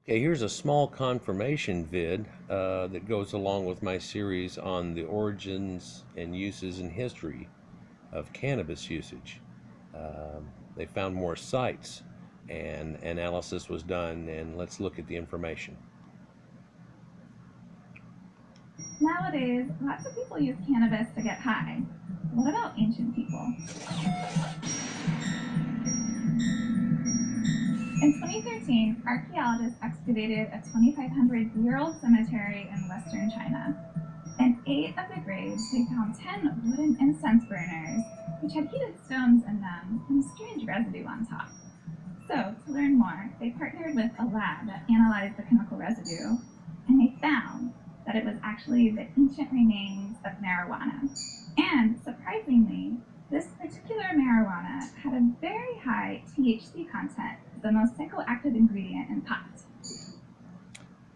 Okay, here's a small confirmation vid that goes along with my series on the origins and uses and history of cannabis usage. They found more sites and analysis was done, and let's look at the information. Nowadays, lots of people use cannabis to get high. What about ancient people? In 2013, archaeologists excavated a 2,500-year-old cemetery in western China. In 8 of the graves, they found 10 wooden incense burners, which had heated stones in them and a strange residue on top. So, to learn more, they partnered with a lab that analyzed the chemical residue, and they found that it was actually the ancient remains of marijuana. And surprisingly, this particular marijuana had a very high THC content, the most psychoactive ingredient in pot.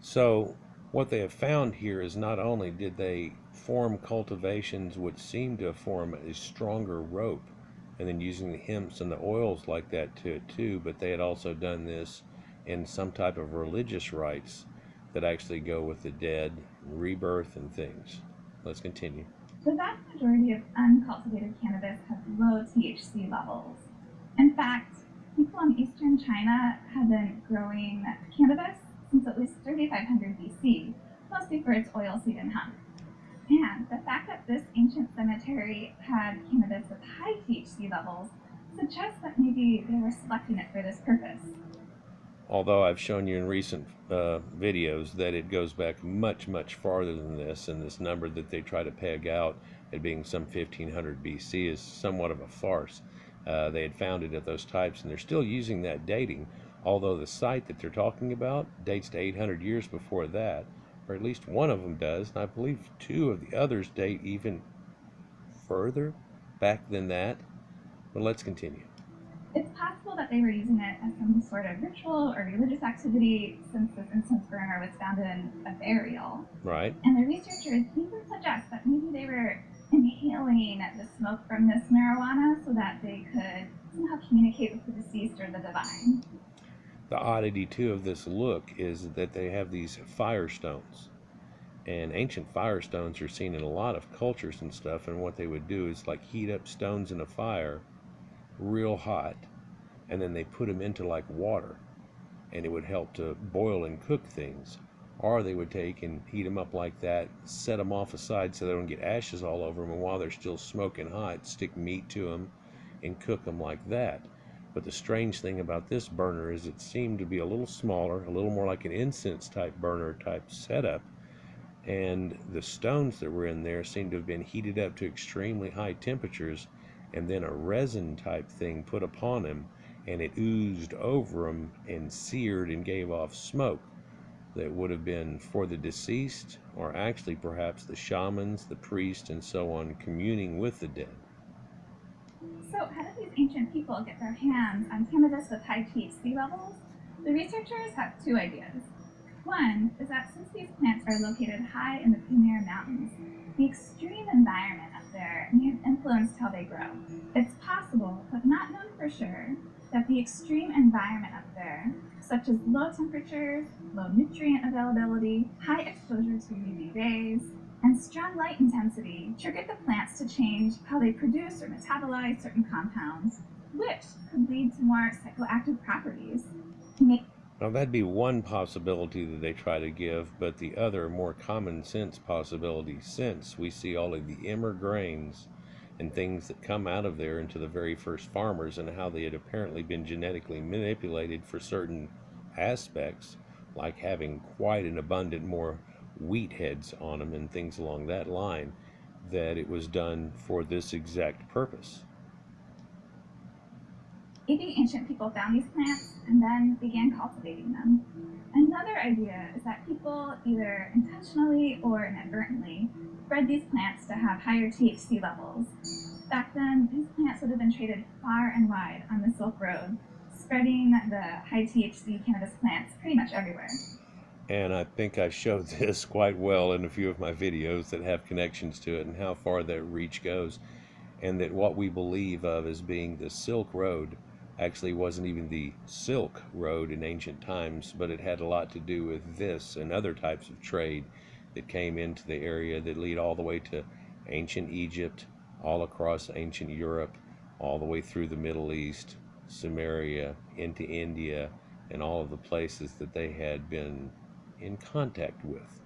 So, what they have found here is not only did they form cultivations which seem to form a stronger rope, and then using the hemps and the oils like that to it too, but they had also done this in some type of religious rites that actually go with the dead, rebirth, and things. Let's continue. The vast majority of uncultivated cannabis has low THC levels. In fact, people in eastern China have been growing cannabis since at least 3500 BC, mostly for its oilseed and hemp. And the fact that this ancient cemetery had cannabis with high THC levels suggests that maybe they were selecting it for this purpose. Although I've shown you in recent videos that it goes back much, much farther than this, and this number that they try to peg out at being some 1500 BC is somewhat of a farce. They had found it at those types, and they're still using that dating, although the site that they're talking about dates to 800 years before that, or at least one of them does, and I believe two of the others date even further back than that. But let's continue. It's possible that they were using it as some sort of ritual or religious activity, since this incense burner was found in a burial. Right. And the researchers even suggest that maybe they were inhaling the smoke from this marijuana so that they could somehow communicate with the deceased or the divine. The oddity too of this look is that they have these firestones, and ancient firestones are seen in a lot of cultures and stuff, and what they would do is like heat up stones in a fire real hot, and then they put them into like water, and it would help to boil and cook things. Or they would take and heat them up like that, set them off aside so they don't get ashes all over them, and while they're still smoking hot, stick meat to them and cook them like that. But the strange thing about this burner is it seemed to be a little smaller, a little more like an incense type burner type setup, and the stones that were in there seemed to have been heated up to extremely high temperatures, and then a resin type thing put upon them, and it oozed over them and seared and gave off smoke that would have been for the deceased, or actually perhaps the shamans, the priests, and so on, communing with the dead. So, how did these ancient people get their hands on cannabis with high THC levels? The researchers have two ideas. One is that since these plants are located high in the Pamir Mountains, the extreme environment up there may have influenced how they grow. It's possible, but not known for sure, that the extreme environment up there, such as low temperatures, low nutrient availability, high exposure to UV rays, and strong light intensity, triggered the plants to change how they produce or metabolize certain compounds, which could lead to more psychoactive properties. Now, that'd be one possibility that they try to give, but the other, more common sense possibility, since we see all of the emmer grains and things that come out of there into the very first farmers, and how they had apparently been genetically manipulated for certain aspects, like having quite an abundant more wheat heads on them and things along that line, that it was done for this exact purpose. Maybe ancient people found these plants and then began cultivating them. Another idea is that people either intentionally or inadvertently bred these plants to have higher THC levels. Back then, these plants would have been traded far and wide on the Silk Road, spreading the high THC cannabis plants pretty much everywhere. And I think I showed this quite well in a few of my videos that have connections to it, and how far that reach goes, and that what we believe of as being the Silk Road actually wasn't even the Silk Road in ancient times, but it had a lot to do with this and other types of trade that came into the area that lead all the way to ancient Egypt, all across ancient Europe, all the way through the Middle East, Sumeria, into India, and all of the places that they had been in contact with.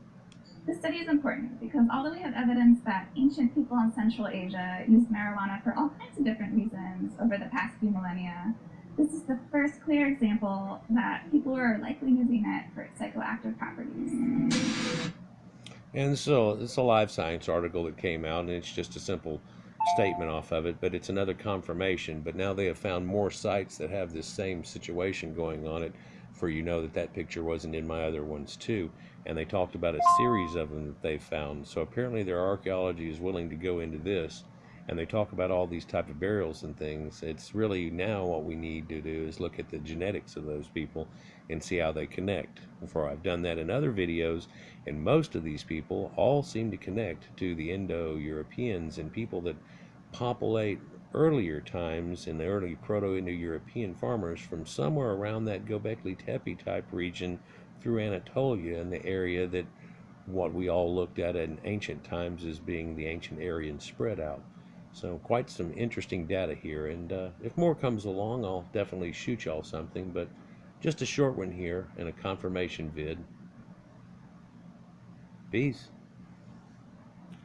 This study is important because although we have evidence that ancient people in Central Asia used marijuana for all kinds of different reasons over the past few millennia, this is the first clear example that people were likely using it for its psychoactive properties. And so it's a Live Science article that came out, and it's just a simple statement off of it, but it's another confirmation. But now they have found more sites that have this same situation going on it, for you know that that picture wasn't in my other ones too. And they talked about a series of them that they found. So apparently their archaeology is willing to go into this, and they talk about all these type of burials and things. It's really now what we need to do is look at the genetics of those people and see how they connect. For I've done that in other videos, and most of these people all seem to connect to the Indo Europeans and people that populate earlier times in the early proto Indo European farmers from somewhere around that Göbekli Tepe type region through Anatolia in the area that what we all looked at in ancient times as being the ancient Aryan spread out. So quite some interesting data here, and if more comes along, I'll definitely shoot y'all something, but just a short one here and a confirmation vid. Peace.